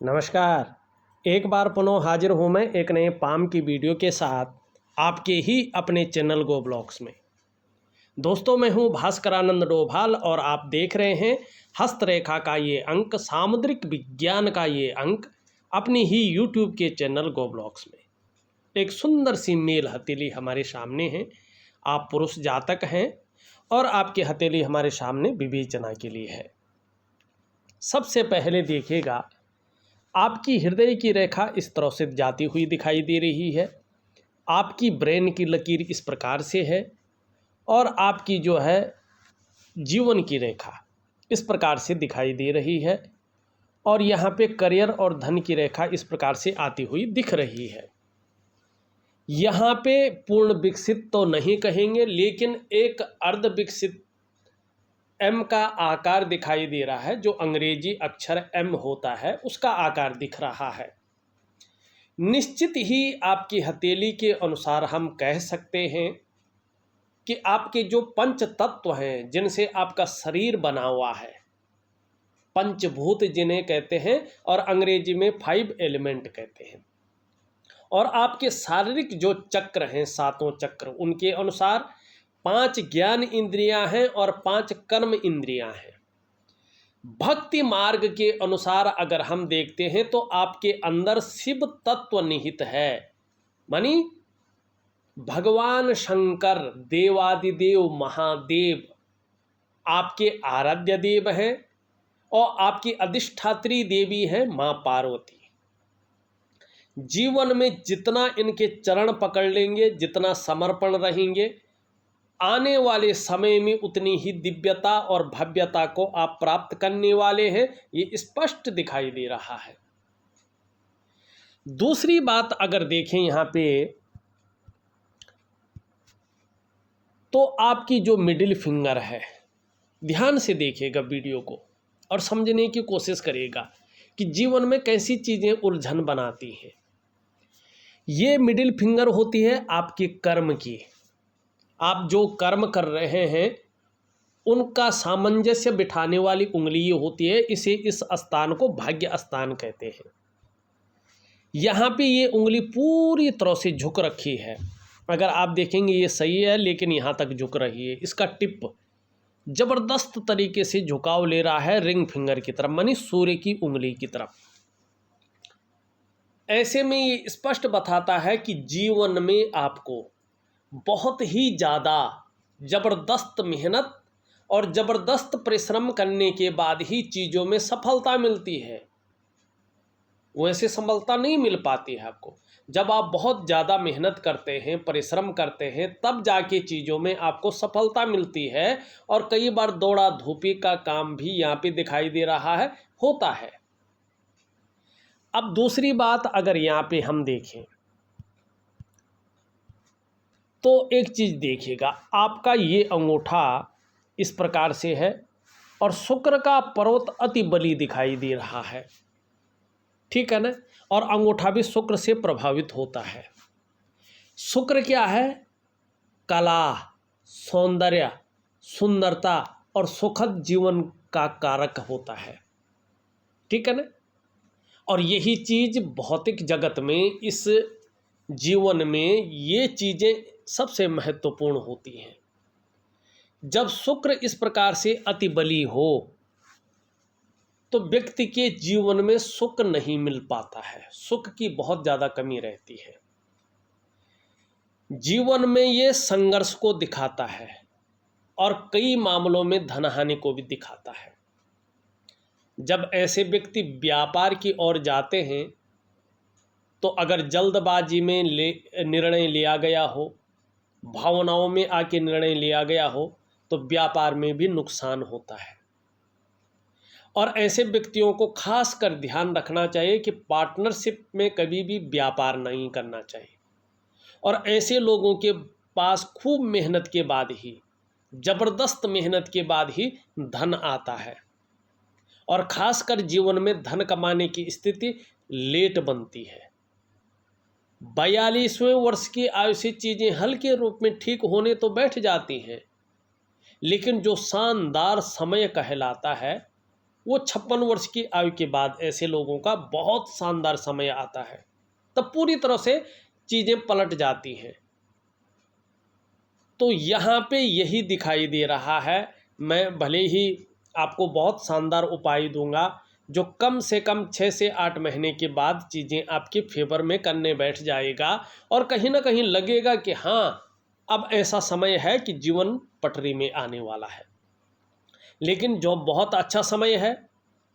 नमस्कार। एक बार पुनः हाजिर हूँ मैं एक नए पाम की वीडियो के साथ आपके ही अपने चैनल गो ब्लॉग्स में। दोस्तों, मैं हूँ भास्करानंद डोभाल और आप देख रहे हैं हस्तरेखा का ये अंक, सामुद्रिक विज्ञान का ये अंक अपनी ही यूट्यूब के चैनल गो ब्लॉग्स में। एक सुंदर सी मेल हथेली हमारे सामने है। आप पुरुष जातक हैं और आपकी हथेली हमारे सामने विवेचना के लिए है। सबसे पहले देखिएगा, आपकी हृदय की रेखा इस तरह से जाती हुई दिखाई दे रही है। आपकी ब्रेन की लकीर इस प्रकार से है और आपकी जो है जीवन की रेखा इस प्रकार से दिखाई दे रही है। और यहाँ पे करियर और धन की रेखा इस प्रकार से आती हुई दिख रही है। यहाँ पे पूर्ण विकसित तो नहीं कहेंगे, लेकिन एक अर्ध विकसित एम का आकार दिखाई दे रहा है। जो अंग्रेजी अक्षर एम होता है उसका आकार दिख रहा है। निश्चित ही आपकी हथेली के अनुसार हम कह सकते हैं कि आपके जो पंच तत्व हैं जिनसे आपका शरीर बना हुआ है, पंचभूत जिन्हें कहते हैं और अंग्रेजी में 5 एलिमेंट कहते हैं, और आपके शारीरिक जो चक्र हैं, 7 चक्र, उनके अनुसार 5 ज्ञान इंद्रियां हैं और 5 कर्म इंद्रियां हैं। भक्ति मार्ग के अनुसार अगर हम देखते हैं तो आपके अंदर शिव तत्व निहित है, मानी भगवान शंकर देवादिदेव महादेव आपके आराध्य देव हैं और आपकी अधिष्ठात्री देवी है माँ पार्वती। जीवन में जितना इनके चरण पकड़ लेंगे, जितना समर्पण रहेंगे, आने वाले समय में उतनी ही दिव्यता और भव्यता को आप प्राप्त करने वाले हैं। ये स्पष्ट दिखाई दे रहा है। दूसरी बात अगर देखें यहाँ पे, तो आपकी जो मिडिल फिंगर है, ध्यान से देखिएगा वीडियो को और समझने की कोशिश करिएगा कि जीवन में कैसी चीज़ें उलझन बनाती हैं। ये मिडिल फिंगर होती है आपके कर्म की। आप जो कर्म कर रहे हैं उनका सामंजस्य बिठाने वाली उंगली ये होती है। इसे इस स्थान को भाग्य स्थान कहते हैं। यहाँ पे ये उंगली पूरी तरह से झुक रखी है। अगर आप देखेंगे ये सही है, लेकिन यहाँ तक झुक रही है। इसका टिप ज़बरदस्त तरीके से झुकाव ले रहा है रिंग फिंगर की तरफ, मानी सूर्य की उंगली की तरफ। ऐसे में ये स्पष्ट बताता है कि जीवन में आपको बहुत ही ज़्यादा ज़बरदस्त मेहनत और ज़बरदस्त परिश्रम करने के बाद ही चीज़ों में सफलता मिलती है। वैसे सफलता नहीं मिल पाती है आपको। जब आप बहुत ज़्यादा मेहनत करते हैं, परिश्रम करते हैं, तब जाके चीज़ों में आपको सफलता मिलती है। और कई बार दौड़ा धूपी का काम भी यहाँ पे दिखाई दे रहा है, होता है। अब दूसरी बात अगर यहाँ पे हम देखें तो एक चीज़ देखिएगा, आपका ये अंगूठा इस प्रकार से है और शुक्र का पर्वत अति बली दिखाई दे रहा है, ठीक है ना। और अंगूठा भी शुक्र से प्रभावित होता है। शुक्र क्या है? कला, सौंदर्य, सुंदरता और सुखद जीवन का कारक होता है, ठीक है ना। और यही चीज़ भौतिक जगत में, इस जीवन में ये चीज़ें सबसे महत्वपूर्ण होती हैं। जब शुक्र इस प्रकार से अति बली हो तो व्यक्ति के जीवन में सुख नहीं मिल पाता है, सुख की बहुत ज़्यादा कमी रहती है। जीवन में ये संघर्ष को दिखाता है और कई मामलों में धनहानि को भी दिखाता है। जब ऐसे व्यक्ति व्यापार की ओर जाते हैं तो अगर जल्दबाजी में निर्णय लिया गया हो, भावनाओं में आके निर्णय लिया गया हो, तो व्यापार में भी नुकसान होता है। और ऐसे व्यक्तियों को खास कर ध्यान रखना चाहिए कि पार्टनरशिप में कभी भी व्यापार नहीं करना चाहिए। और ऐसे लोगों के पास खूब मेहनत के बाद ही, ज़बरदस्त मेहनत के बाद ही धन आता है। और खासकर जीवन में धन कमाने की स्थिति लेट बनती है। 42वें वर्ष की आयु से चीज़ें हल्के रूप में ठीक होने तो बैठ जाती हैं, लेकिन जो शानदार समय कहलाता है वो 56 वर्ष की आयु के बाद ऐसे लोगों का बहुत शानदार समय आता है, तब पूरी तरह से चीज़ें पलट जाती हैं। तो यहाँ पे यही दिखाई दे रहा है। मैं भले ही आपको बहुत शानदार उपाय दूंगा जो कम से कम 6 से 8 महीने के बाद चीज़ें आपके फेवर में करने बैठ जाएगा, और कहीं ना कहीं लगेगा कि हाँ, अब ऐसा समय है कि जीवन पटरी में आने वाला है। लेकिन जो बहुत अच्छा समय है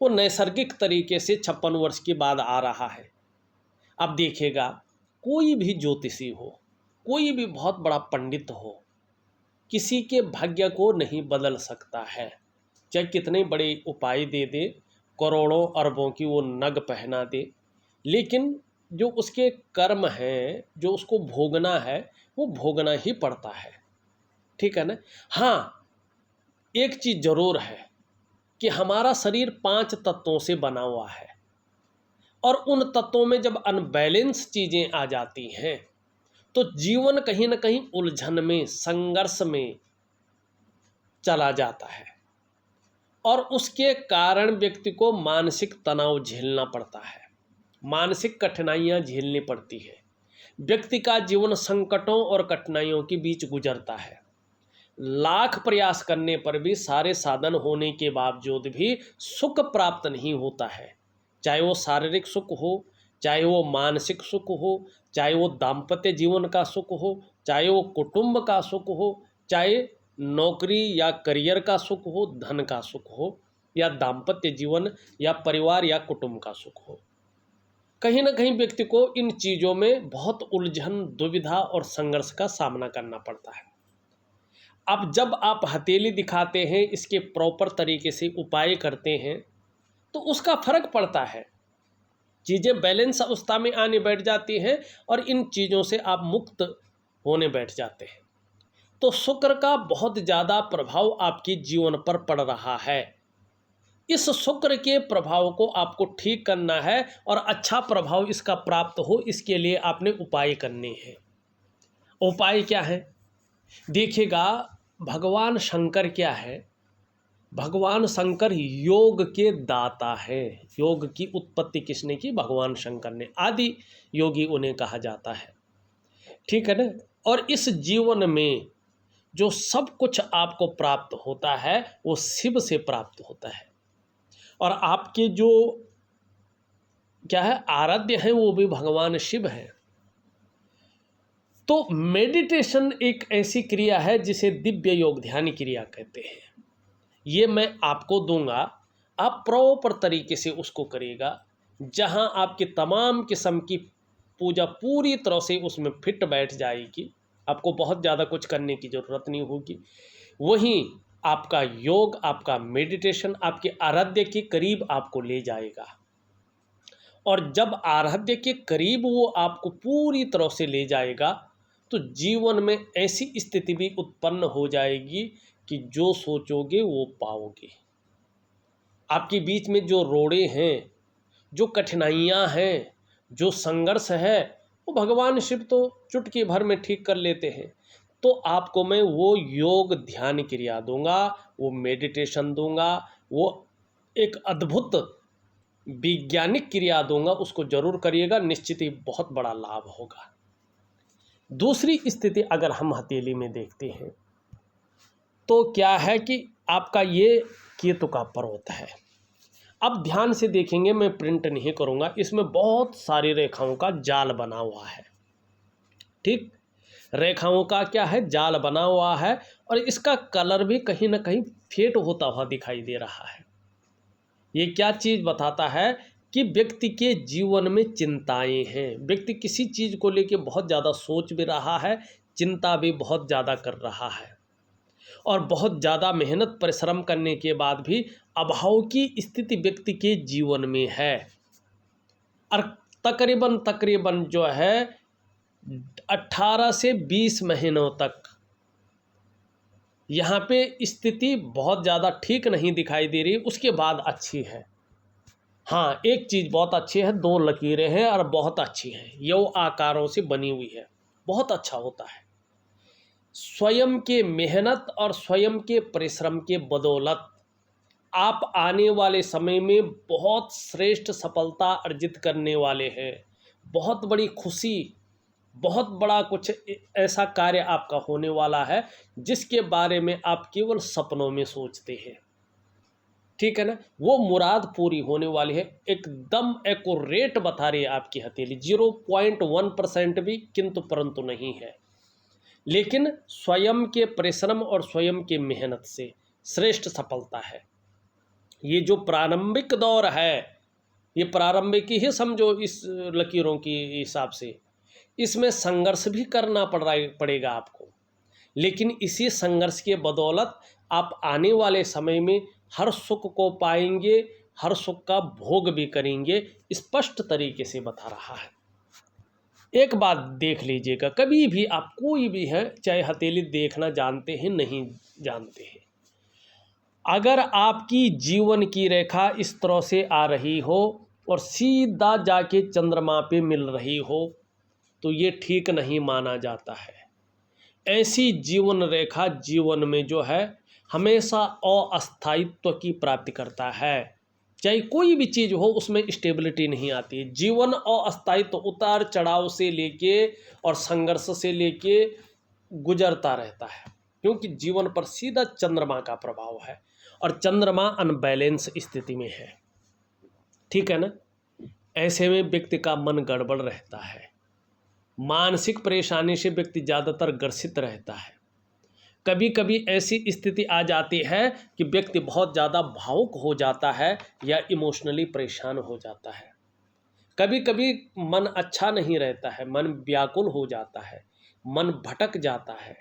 वो नैसर्गिक तरीके से 56 वर्ष के बाद आ रहा है। अब देखिएगा, कोई भी ज्योतिषी हो, कोई भी बहुत बड़ा पंडित हो, किसी के भाग्य को नहीं बदल सकता है। चाहे कितने बड़े उपाय दे दे, करोड़ों अरबों की वो नग पहना दे, लेकिन जो उसके कर्म हैं, जो उसको भोगना है, वो भोगना ही पड़ता है। ठीक है ना। हाँ, एक चीज़ ज़रूर है कि हमारा शरीर 5 तत्वों से बना हुआ है, और उन तत्वों में जब अनबैलेंस चीज़ें आ जाती हैं तो जीवन कहीं ना कहीं उलझन में, संघर्ष में चला जाता है, और उसके कारण व्यक्ति को मानसिक तनाव झेलना पड़ता है, मानसिक कठिनाइयाँ झेलनी पड़ती है। व्यक्ति का जीवन संकटों और कठिनाइयों के बीच गुजरता है। लाख प्रयास करने पर भी, सारे साधन होने के बावजूद भी सुख प्राप्त नहीं होता है। चाहे वो शारीरिक सुख हो, चाहे वो मानसिक सुख हो, चाहे वो दाम्पत्य जीवन का सुख हो, चाहे वो कुटुंब का सुख हो, चाहे नौकरी या करियर का सुख हो, धन का सुख हो, या दाम्पत्य जीवन या परिवार या कुटुंब का सुख हो, कहीं ना कहीं व्यक्ति को इन चीज़ों में बहुत उलझन, दुविधा और संघर्ष का सामना करना पड़ता है। अब जब आप हथेली दिखाते हैं, इसके प्रॉपर तरीके से उपाय करते हैं, तो उसका फर्क पड़ता है। चीज़ें बैलेंस अवस्था में आने बैठ जाती हैं, और इन चीज़ों से आप मुक्त होने बैठ जाते हैं। तो शुक्र का बहुत ज़्यादा प्रभाव आपके जीवन पर पड़ रहा है। इस शुक्र के प्रभाव को आपको ठीक करना है, और अच्छा प्रभाव इसका प्राप्त हो, इसके लिए आपने उपाय करने हैं। उपाय क्या है? देखिएगा, भगवान शंकर क्या है? भगवान शंकर योग के दाता है। योग की उत्पत्ति किसने की? भगवान शंकर ने। आदि योगी उन्हें कहा जाता है। ठीक है ना। और इस जीवन में जो सब कुछ आपको प्राप्त होता है वो शिव से प्राप्त होता है, और आपके जो क्या है, आराध्य हैं, वो भी भगवान शिव हैं। तो मेडिटेशन एक ऐसी क्रिया है जिसे दिव्य योग ध्यान क्रिया कहते हैं। ये मैं आपको दूंगा, आप प्रॉपर तरीके से उसको करिएगा, जहां आपकी तमाम किस्म की पूजा पूरी तरह से उसमें फिट बैठ जाएगी। आपको बहुत ज़्यादा कुछ करने की ज़रूरत नहीं होगी। वहीं आपका योग, आपका मेडिटेशन आपके आराध्य के करीब आपको ले जाएगा, और जब आराध्य के करीब वो आपको पूरी तरह से ले जाएगा तो जीवन में ऐसी स्थिति भी उत्पन्न हो जाएगी कि जो सोचोगे वो पाओगे। आपके बीच में जो रोड़े हैं, जो कठिनाइयाँ हैं, जो संघर्ष है, वो भगवान शिव तो चुटकी भर में ठीक कर लेते हैं। तो आपको मैं वो योग ध्यान क्रिया दूंगा, वो मेडिटेशन दूंगा, वो एक अद्भुत वैज्ञानिक क्रिया दूंगा, उसको जरूर करिएगा, निश्चित ही बहुत बड़ा लाभ होगा। दूसरी स्थिति अगर हम हथेली में देखते हैं तो क्या है कि आपका ये केतु का पर्वत है। अब ध्यान से देखेंगे, मैं प्रिंट नहीं करूंगा, इसमें बहुत सारी रेखाओं का जाल बना हुआ है। ठीक, रेखाओं का क्या है, जाल बना हुआ है, और इसका कलर भी कहीं ना कहीं फेड होता हुआ दिखाई दे रहा है। ये क्या चीज़ बताता है कि व्यक्ति के जीवन में चिंताएं हैं, व्यक्ति किसी चीज़ को लेकर बहुत ज़्यादा सोच भी रहा है, चिंता भी बहुत ज़्यादा कर रहा है, और बहुत ज़्यादा मेहनत परिश्रम करने के बाद भी अभाव की स्थिति व्यक्ति के जीवन में है। और तकरीबन जो है 18 से 20 महीनों तक यहाँ पे स्थिति बहुत ज़्यादा ठीक नहीं दिखाई दे रही, उसके बाद अच्छी है। हाँ, एक चीज़ बहुत अच्छी है, 2 लकीरें हैं और बहुत अच्छी हैं, ये आकारों से बनी हुई है, बहुत अच्छा होता है। स्वयं के मेहनत और स्वयं के परिश्रम के बदौलत आप आने वाले समय में बहुत श्रेष्ठ सफलता अर्जित करने वाले हैं। बहुत बड़ी खुशी, बहुत बड़ा कुछ ऐसा कार्य आपका होने वाला है जिसके बारे में आप केवल सपनों में सोचते हैं। ठीक है ना, वो मुराद पूरी होने वाली है। एकदम एक्यूरेट बता रही है आपकी हथेली, 0.1% भी किंतु परंतु नहीं है। लेकिन स्वयं के परिश्रम और स्वयं के मेहनत से श्रेष्ठ सफलता है। ये जो प्रारंभिक दौर है, ये प्रारंभिक ही समझो इस लकीरों की हिसाब से, इसमें संघर्ष भी करना पड़ेगा आपको। लेकिन इसी संघर्ष के बदौलत आप आने वाले समय में हर सुख को पाएंगे, हर सुख का भोग भी करेंगे, स्पष्ट तरीके से बता रहा है। एक बात देख लीजिएगा, कभी भी आप कोई भी है, चाहे हथेली देखना जानते हैं नहीं जानते हैं, अगर आपकी जीवन की रेखा इस तरह से आ रही हो और सीधा जाके चंद्रमा पे मिल रही हो तो ये ठीक नहीं माना जाता है। ऐसी जीवन रेखा जीवन में जो है हमेशा अस्थायित्व की प्राप्ति करता है। चाहे कोई भी चीज़ हो उसमें स्टेबिलिटी नहीं आती है। जीवन अस्थायित्व उतार चढ़ाव से लेके और संघर्ष से लेके गुजरता रहता है, क्योंकि जीवन पर सीधा चंद्रमा का प्रभाव है और चंद्रमा अनबैलेंस स्थिति में है। ठीक है ना, ऐसे में व्यक्ति का मन गड़बड़ रहता है, मानसिक परेशानी से व्यक्ति ज़्यादातर ग्रसित रहता है। कभी कभी ऐसी स्थिति आ जाती है कि व्यक्ति बहुत ज़्यादा भावुक हो जाता है या इमोशनली परेशान हो जाता है। कभी कभी मन अच्छा नहीं रहता है, मन व्याकुल हो जाता है, मन भटक जाता है,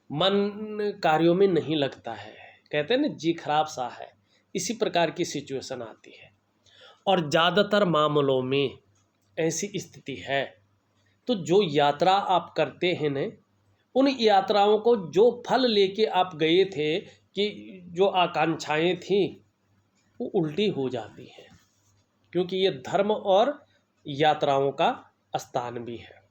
मन कार्यों में नहीं लगता है, कहते हैं ना जी खराब सा है। इसी प्रकार की सिचुएशन आती है और ज़्यादातर मामलों में ऐसी स्थिति है। तो जो यात्रा आप करते हैं न, उन यात्राओं को जो फल लेके आप गए थे, कि जो आकांक्षाएं थी वो उल्टी हो जाती हैं, क्योंकि ये धर्म और यात्राओं का स्थान भी है।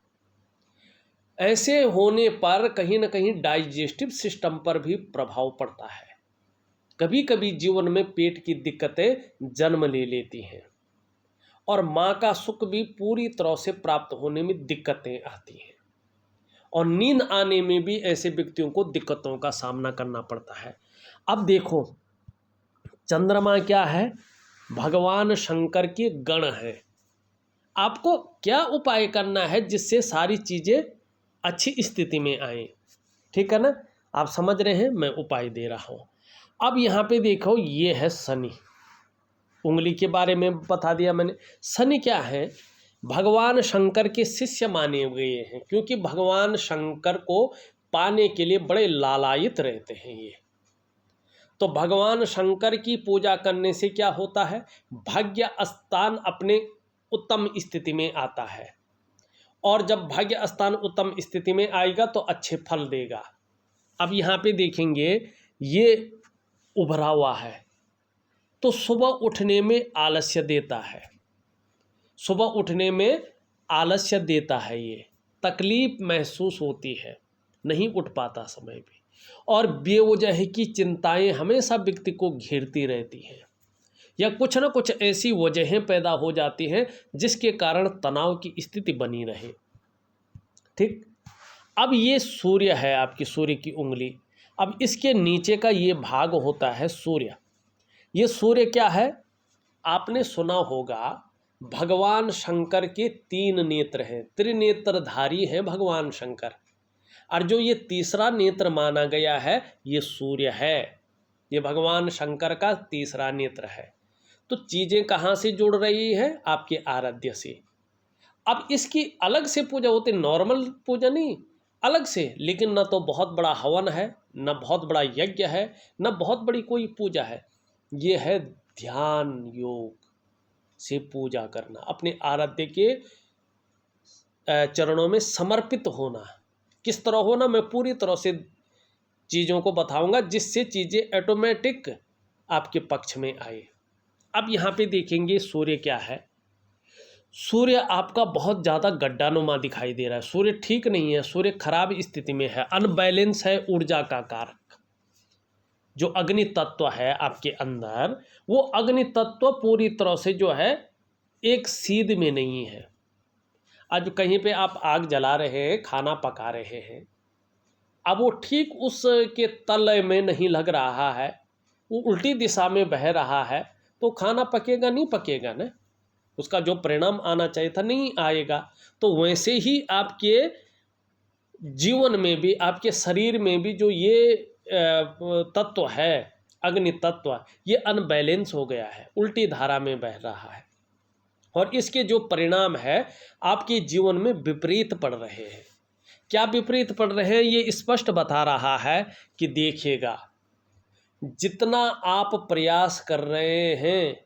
ऐसे होने पर कहीं ना कहीं डाइजेस्टिव सिस्टम पर भी प्रभाव पड़ता है। कभी कभी जीवन में पेट की दिक्कतें जन्म ले लेती हैं और माँ का सुख भी पूरी तरह से प्राप्त होने में दिक्कतें आती हैं और नींद आने में भी ऐसे व्यक्तियों को दिक्कतों का सामना करना पड़ता है। अब देखो, चंद्रमा क्या है? भगवान शंकर के गण है। आपको क्या उपाय करना है जिससे सारी चीज़ें अच्छी स्थिति में आए? ठीक है ना, आप समझ रहे हैं, मैं उपाय दे रहा हूँ। अब यहाँ पे देखो, ये है शनि। उंगली के बारे में बता दिया मैंने। शनि क्या है? भगवान शंकर के शिष्य माने गए हैं, क्योंकि भगवान शंकर को पाने के लिए बड़े लालायित रहते हैं ये। तो भगवान शंकर की पूजा करने से क्या होता है? भाग्य स्थान अपने उत्तम स्थिति में आता है, और जब भाग्य स्थान उत्तम स्थिति में आएगा तो अच्छे फल देगा। अब यहाँ पे देखेंगे, ये उभरा हुआ है तो सुबह उठने में आलस्य देता है, सुबह उठने में आलस्य देता है, ये तकलीफ महसूस होती है, नहीं उठ पाता समय भी, और बेवजह की चिंताएं हमेशा व्यक्ति को घेरती रहती हैं, या कुछ न कुछ ऐसी वजहें पैदा हो जाती हैं जिसके कारण तनाव की स्थिति बनी रहे। ठीक, अब ये सूर्य है, आपकी सूर्य की उंगली। अब इसके नीचे का ये भाग होता है सूर्य। ये सूर्य क्या है? आपने सुना होगा, भगवान शंकर के 3 नेत्र हैं, त्रिनेत्रधारी हैं भगवान शंकर, और जो ये तीसरा नेत्र माना गया है ये सूर्य है। ये भगवान शंकर का तीसरा नेत्र है। तो चीज़ें कहाँ से जुड़ रही है? आपके आराध्य से। अब इसकी अलग से पूजा होती, नॉर्मल पूजा नहीं, अलग से। लेकिन न तो बहुत बड़ा हवन है, न बहुत बड़ा यज्ञ है, न बहुत बड़ी कोई पूजा है। ये है ध्यान योग से पूजा करना, अपने आराध्य के चरणों में समर्पित होना। किस तरह होना, मैं पूरी तरह से चीज़ों को बताऊंगा जिससे चीज़ें ऑटोमेटिक आपके पक्ष में आए। अब यहाँ पे देखेंगे सूर्य क्या है। सूर्य आपका बहुत ज़्यादा गड्ढानुमा दिखाई दे रहा है। सूर्य ठीक नहीं है, सूर्य खराब स्थिति में है, अनबैलेंस है ऊर्जा का कारक। जो अग्नि तत्व है आपके अंदर, वो अग्नि तत्व पूरी तरह से जो है एक सीध में नहीं है। आज कहीं पे आप आग जला रहे हैं, खाना पका रहे हैं, अब वो ठीक उसके तले में नहीं लग रहा है, वो उल्टी दिशा में बह रहा है, तो खाना पकेगा नहीं, पकेगा ना, उसका जो परिणाम आना चाहिए था नहीं आएगा। तो वैसे ही आपके जीवन में भी, आपके शरीर में भी जो ये तत्व है, अग्नि तत्व, ये अनबैलेंस हो गया है, उल्टी धारा में बह रहा है, और इसके जो परिणाम है आपके जीवन में विपरीत पड़ रहे हैं। क्या विपरीत पड़ रहे हैं, ये स्पष्ट बता रहा है कि देखिएगा, जितना आप प्रयास कर रहे हैं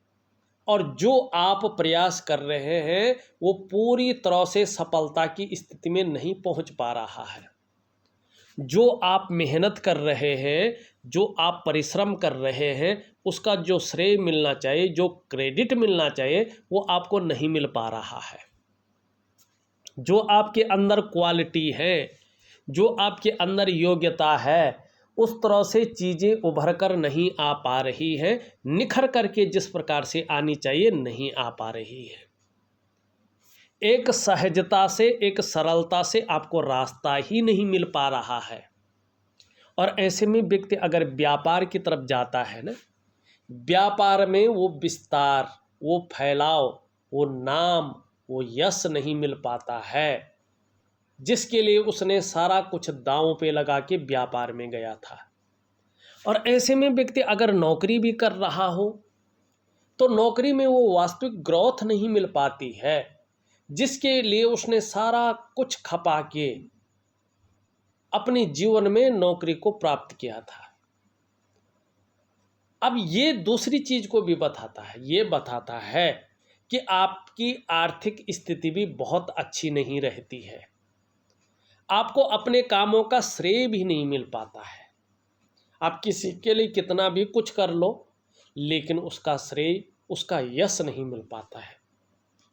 और जो आप प्रयास कर रहे हैं वो पूरी तरह से सफलता की स्थिति में नहीं पहुंच पा रहा है। जो आप मेहनत कर रहे हैं, जो आप परिश्रम कर रहे हैं, उसका जो श्रेय मिलना चाहिए, जो क्रेडिट मिलना चाहिए, वो आपको नहीं मिल पा रहा है। जो आपके अंदर क्वालिटी है, जो आपके अंदर योग्यता है, उस तरह से चीज़ें उभर कर नहीं आ पा रही हैं, निखर करके जिस प्रकार से आनी चाहिए नहीं आ पा रही है। एक सहजता से, एक सरलता से आपको रास्ता ही नहीं मिल पा रहा है। और ऐसे में व्यक्ति अगर व्यापार की तरफ जाता है ना, व्यापार में वो विस्तार, वो फैलाव, वो नाम, वो यश नहीं मिल पाता है, जिसके लिए उसने सारा कुछ दांव पे लगा के व्यापार में गया था। और ऐसे में व्यक्ति अगर नौकरी भी कर रहा हो तो नौकरी में वो वास्तविक ग्रोथ नहीं मिल पाती है, जिसके लिए उसने सारा कुछ खपा के अपने जीवन में नौकरी को प्राप्त किया था। अब ये दूसरी चीज को भी बताता है, ये बताता है कि आपकी आर्थिक स्थिति भी बहुत अच्छी नहीं रहती है, आपको अपने कामों का श्रेय भी नहीं मिल पाता है। आप किसी के लिए कितना भी कुछ कर लो, लेकिन उसका श्रेय, उसका यश नहीं मिल पाता है।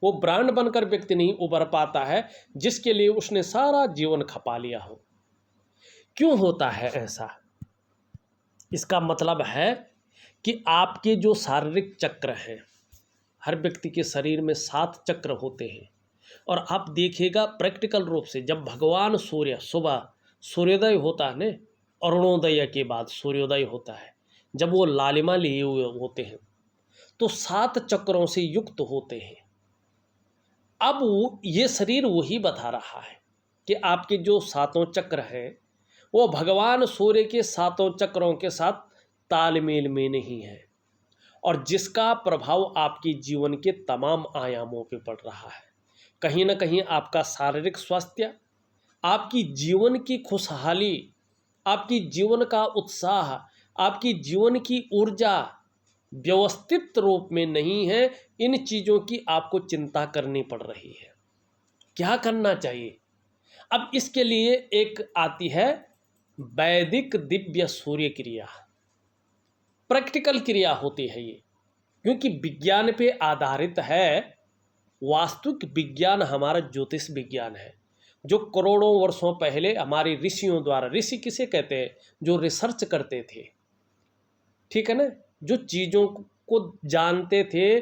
वो ब्रांड बनकर व्यक्ति नहीं उभर पाता है, जिसके लिए उसने सारा जीवन खपा लिया हो। क्यों होता है ऐसा? इसका मतलब है कि आपके जो शारीरिक चक्र हैं, हर व्यक्ति के शरीर में 7 चक्र होते हैं। और आप देखिएगा प्रैक्टिकल रूप से, जब भगवान सूर्य सुबह सूर्योदय होता है न, अरुणोदय के बाद सूर्योदय होता है, जब वो लालिमा लिए हुए होते हैं तो 7 चक्रों से युक्त होते हैं। अब ये शरीर वही बता रहा है कि आपके जो 7 चक्र हैं वो भगवान सूर्य के 7 चक्रों के साथ तालमेल में नहीं है, और जिसका प्रभाव आपके जीवन के तमाम आयामों पे पड़ रहा है। कहीं ना कहीं आपका शारीरिक स्वास्थ्य, आपकी जीवन की खुशहाली, आपकी जीवन का उत्साह, आपकी जीवन की ऊर्जा व्यवस्थित रूप में नहीं है। इन चीज़ों की आपको चिंता करनी पड़ रही है। क्या करना चाहिए? अब इसके लिए एक आती है वैदिक दिव्य सूर्य क्रिया। प्रैक्टिकल क्रिया होती है ये, क्योंकि विज्ञान पे आधारित है। वास्तविक विज्ञान हमारा ज्योतिष विज्ञान है, जो करोड़ों वर्षों पहले हमारे ऋषियों द्वारा, ऋषि किसे कहते हैं? जो रिसर्च करते थे, ठीक है ना, जो चीज़ों को जानते थे,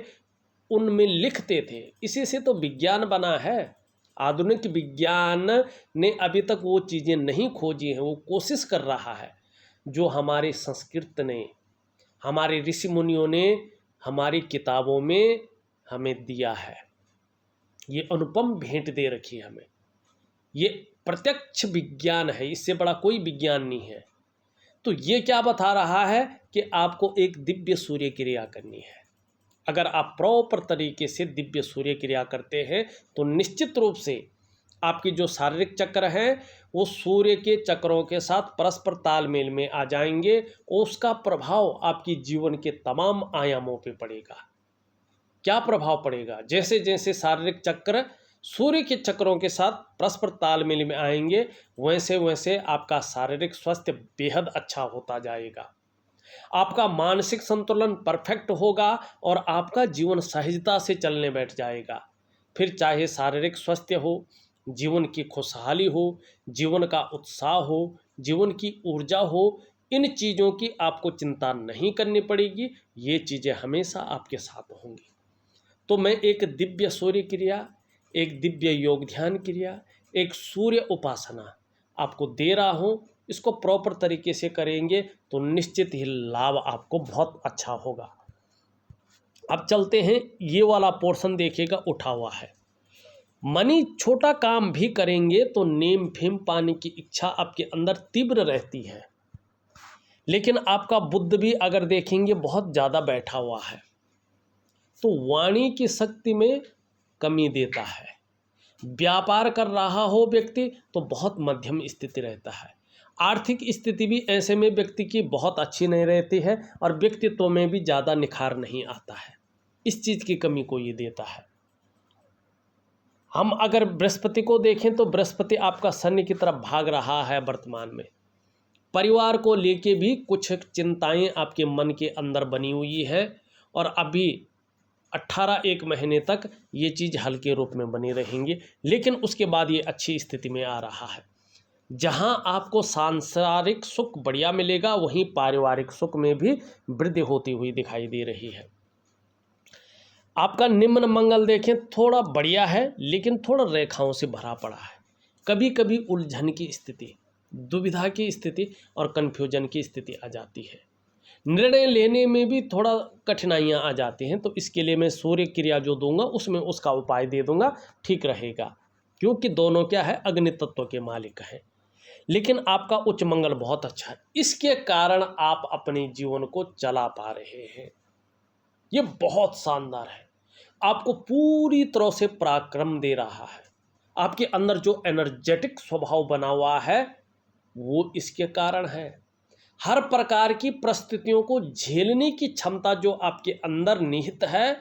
उनमें लिखते थे। इसी से तो विज्ञान बना है। आधुनिक विज्ञान ने अभी तक वो चीज़ें नहीं खोजी हैं, वो कोशिश कर रहा है जो हमारे संस्कृत ने, हमारे ऋषि मुनियों ने हमारी किताबों में हमें दिया है। ये अनुपम भेंट दे रखी है हमें। ये प्रत्यक्ष विज्ञान है, इससे बड़ा कोई विज्ञान नहीं है। तो ये क्या बता रहा है कि आपको एक दिव्य सूर्य क्रिया करनी है। अगर आप प्रॉपर तरीके से दिव्य सूर्य क्रिया करते हैं तो निश्चित रूप से आपके जो शारीरिक चक्र हैं वो सूर्य के चक्रों के साथ परस्पर तालमेल में आ जाएंगे, और उसका प्रभाव आपके जीवन के तमाम आयामों पे पड़ेगा। क्या प्रभाव पड़ेगा? जैसे जैसे शारीरिक चक्र सूर्य के चक्रों के साथ परस्पर तालमेल में आएंगे, वैसे वैसे आपका शारीरिक स्वास्थ्य बेहद अच्छा होता जाएगा, आपका मानसिक संतुलन परफेक्ट होगा, और आपका जीवन सहजता से चलने बैठ जाएगा। फिर चाहे शारीरिक स्वास्थ्य हो, जीवन की खुशहाली हो, जीवन का उत्साह हो, जीवन की ऊर्जा हो, इन चीज़ों की आपको चिंता नहीं करनी पड़ेगी, ये चीज़ें हमेशा आपके साथ होंगी। तो मैं एक दिव्य सूर्य क्रिया, एक दिव्य योग ध्यान क्रिया, एक सूर्य उपासना आपको दे रहा हूँ। इसको प्रॉपर तरीके से करेंगे तो निश्चित ही लाभ आपको बहुत अच्छा होगा। अब चलते हैं, ये वाला पोर्शन देखिएगा उठा हुआ है। मनी छोटा काम भी करेंगे तो नेम फेम पाने की इच्छा आपके अंदर तीव्र रहती है, लेकिन आपका बुद्ध भी अगर देखेंगे बहुत ज़्यादा बैठा हुआ है, तो वाणी की शक्ति में कमी देता है। व्यापार कर रहा हो व्यक्ति तो बहुत मध्यम स्थिति रहता है। आर्थिक स्थिति भी ऐसे में व्यक्ति की बहुत अच्छी नहीं रहती है और व्यक्तित्व में भी ज़्यादा निखार नहीं आता है। इस चीज़ की कमी को ये देता है। हम अगर बृहस्पति को देखें तो बृहस्पति आपका शनि की तरफ भाग रहा है वर्तमान में। परिवार को लेके भी कुछ चिंताएं आपके मन के अंदर बनी हुई है और अभी 18 महीने तक ये चीज़ हल्के रूप में बनी रहेंगी, लेकिन उसके बाद ये अच्छी स्थिति में आ रहा है। जहां आपको सांसारिक सुख बढ़िया मिलेगा, वहीं पारिवारिक सुख में भी वृद्धि होती हुई दिखाई दे रही है। आपका निम्न मंगल देखें थोड़ा बढ़िया है, लेकिन थोड़ा रेखाओं से भरा पड़ा है। कभी कभी उलझन की स्थिति, दुविधा की स्थिति और कन्फ्यूजन की स्थिति आ जाती है। निर्णय लेने में भी थोड़ा कठिनाइयाँ आ जाती हैं, तो इसके लिए मैं सूर्य क्रिया जो दूंगा उसमें उसका उपाय दे दूंगा, ठीक रहेगा। क्योंकि दोनों क्या है, अग्नि तत्व के मालिक हैं। लेकिन आपका उच्च मंगल बहुत अच्छा है, इसके कारण आप अपने जीवन को चला पा रहे हैं। ये बहुत शानदार है, आपको पूरी तरह से पराक्रम दे रहा है। आपके अंदर जो एनर्जेटिक स्वभाव बना हुआ है वो इसके कारण है। हर प्रकार की परिस्थितियों को झेलने की क्षमता जो आपके अंदर निहित है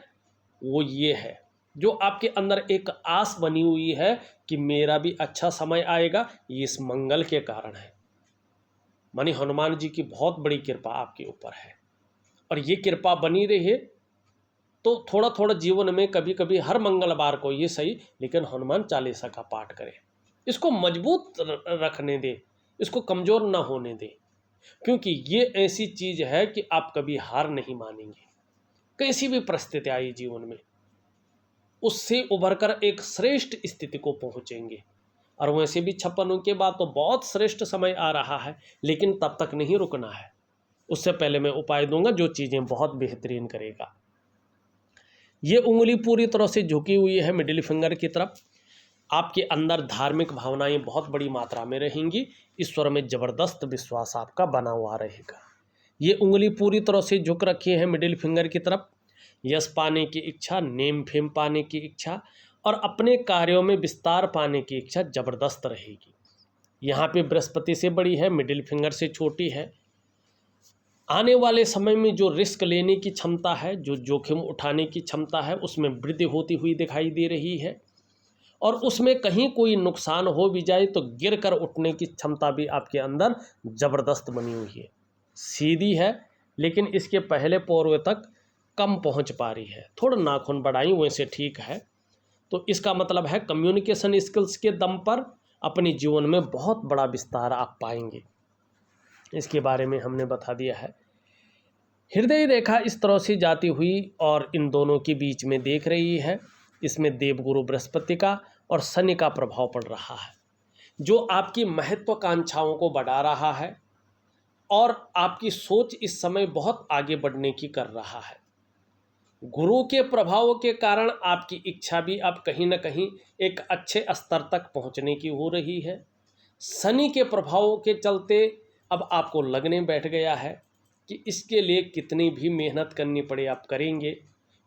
वो ये है। जो आपके अंदर एक आस बनी हुई है कि मेरा भी अच्छा समय आएगा, ये इस मंगल के कारण है। मानी हनुमान जी की बहुत बड़ी कृपा आपके ऊपर है और ये कृपा बनी रहे तो थोड़ा थोड़ा जीवन में कभी कभी हर मंगलवार को ये सही, लेकिन हनुमान चालीसा का पाठ करें। इसको मजबूत रखने दे, इसको कमज़ोर ना होने दे, क्योंकि ये ऐसी चीज़ है कि आप कभी हार नहीं मानेंगे। कैसी भी परिस्थिति आई जीवन में, उससे उभरकर एक श्रेष्ठ स्थिति को पहुंचेंगे। और वैसे भी 56 के बाद तो बहुत श्रेष्ठ समय आ रहा है, लेकिन तब तक नहीं रुकना है। उससे पहले मैं उपाय दूंगा जो चीज़ें बहुत बेहतरीन करेगा। ये उंगली पूरी तरह से झुकी हुई है मिडिल फिंगर की तरफ। आपके अंदर धार्मिक भावनाएं बहुत बड़ी मात्रा में रहेंगी। ईश्वर में ज़बरदस्त विश्वास आपका बना हुआ रहेगा। ये उंगली पूरी तरह से झुक रखी है मिडिल फिंगर की तरफ। यश पाने की इच्छा, नेम फेम पाने की इच्छा और अपने कार्यों में विस्तार पाने की इच्छा ज़बरदस्त रहेगी। यहाँ पे बृहस्पति से बड़ी है, मिडिल फिंगर से छोटी है। आने वाले समय में जो रिस्क लेने की क्षमता है, जो जोखिम उठाने की क्षमता है, उसमें वृद्धि होती हुई दिखाई दे रही है। और उसमें कहीं कोई नुकसान हो भी जाए तो गिर कर उठने की क्षमता भी आपके अंदर ज़बरदस्त बनी हुई है। सीधी है, लेकिन इसके पहले पोर्वे तक कम पहुंच पा रही है। थोड़ा नाखून बढ़ाई वैसे ठीक है। तो इसका मतलब है कम्युनिकेशन स्किल्स के दम पर अपने जीवन में बहुत बड़ा विस्तार आप पाएंगे। इसके बारे में हमने बता दिया है। हृदय रेखा इस तरह से जाती हुई और इन दोनों के बीच में देख रही है। इसमें देवगुरु बृहस्पति का और शनि का प्रभाव पड़ रहा है, जो आपकी महत्वाकांक्षाओं को बढ़ा रहा है और आपकी सोच इस समय बहुत आगे बढ़ने की कर रहा है। गुरु के प्रभाव के कारण आपकी इच्छा भी अब कहीं ना कहीं एक अच्छे स्तर तक पहुंचने की हो रही है। शनि के प्रभाव के चलते अब आपको लगने बैठ गया है कि इसके लिए कितनी भी मेहनत करनी पड़े आप करेंगे।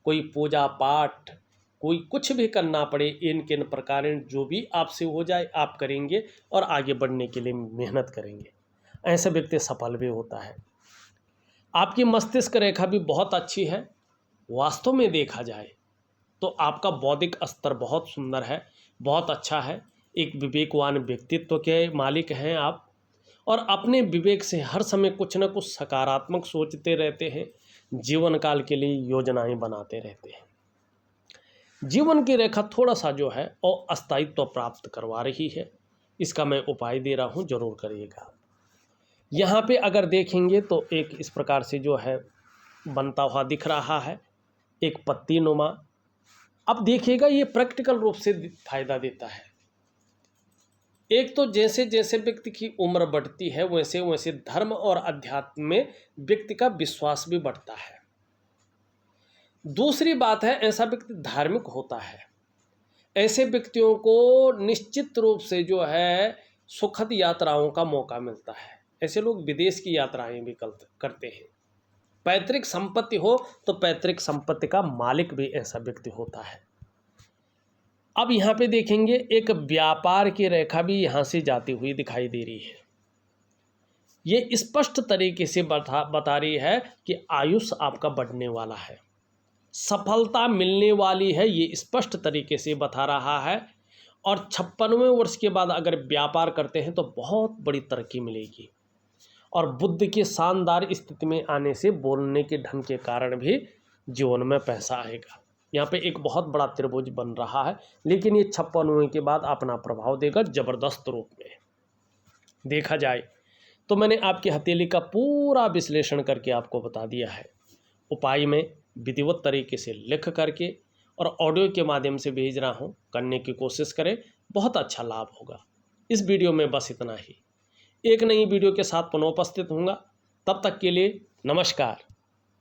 कोई पूजा पाठ, कोई कुछ भी करना पड़े, इन किन प्रकार जो भी आपसे हो जाए आप करेंगे और आगे बढ़ने के लिए मेहनत करेंगे। ऐसा व्यक्ति सफल भी होता है। आपकी मस्तिष्क रेखा भी बहुत अच्छी है। वास्तव में देखा जाए तो आपका बौद्धिक स्तर बहुत सुंदर है, बहुत अच्छा है। एक विवेकवान व्यक्तित्व के मालिक हैं आप और अपने विवेक से हर समय कुछ न कुछ सकारात्मक सोचते रहते हैं। जीवन काल के लिए योजनाएं बनाते रहते हैं। जीवन की रेखा थोड़ा सा जो है और अस्थायित्व प्राप्त करवा रही है। इसका मैं उपाय दे रहा हूं, जरूर करिएगा। यहाँ पे अगर देखेंगे तो एक इस प्रकार से जो है बनता हुआ दिख रहा है, एक पत्ती नुमा। अब देखिएगा ये प्रैक्टिकल रूप से फायदा देता है। एक तो जैसे जैसे व्यक्ति की उम्र बढ़ती है वैसे वैसे धर्म और अध्यात्म में व्यक्ति का विश्वास भी बढ़ता है। दूसरी बात है, ऐसा व्यक्ति धार्मिक होता है। ऐसे व्यक्तियों को निश्चित रूप से जो है सुखद यात्राओं का मौका मिलता है। ऐसे लोग विदेश की यात्राएं भी करते हैं। पैतृक संपत्ति हो तो पैतृक संपत्ति का मालिक भी ऐसा व्यक्ति होता है। अब यहाँ पे देखेंगे एक व्यापार की रेखा भी यहाँ से जाती हुई दिखाई दे रही है। ये स्पष्ट तरीके से बता रही है कि आयुष आपका बढ़ने वाला है, सफलता मिलने वाली है, ये स्पष्ट तरीके से बता रहा है। और 56वें वर्ष के बाद अगर व्यापार करते हैं तो बहुत बड़ी तरक्की मिलेगी। और बुद्ध की शानदार स्थिति में आने से बोलने के ढंग के कारण भी जीवन में पैसा आएगा। यहाँ पे एक बहुत बड़ा त्रिभुज बन रहा है, लेकिन ये 56वें के बाद अपना प्रभाव देगा ज़बरदस्त रूप में। देखा जाए तो मैंने आपकी हथेली का पूरा विश्लेषण करके आपको बता दिया है। उपाय में विधिवत तरीके से लिख करके और ऑडियो के माध्यम से भेज रहा हूँ, करने की कोशिश करें, बहुत अच्छा लाभ होगा। इस वीडियो में बस इतना ही। एक नई वीडियो के साथ पुनः उपस्थित होऊंगा, तब तक के लिए नमस्कार।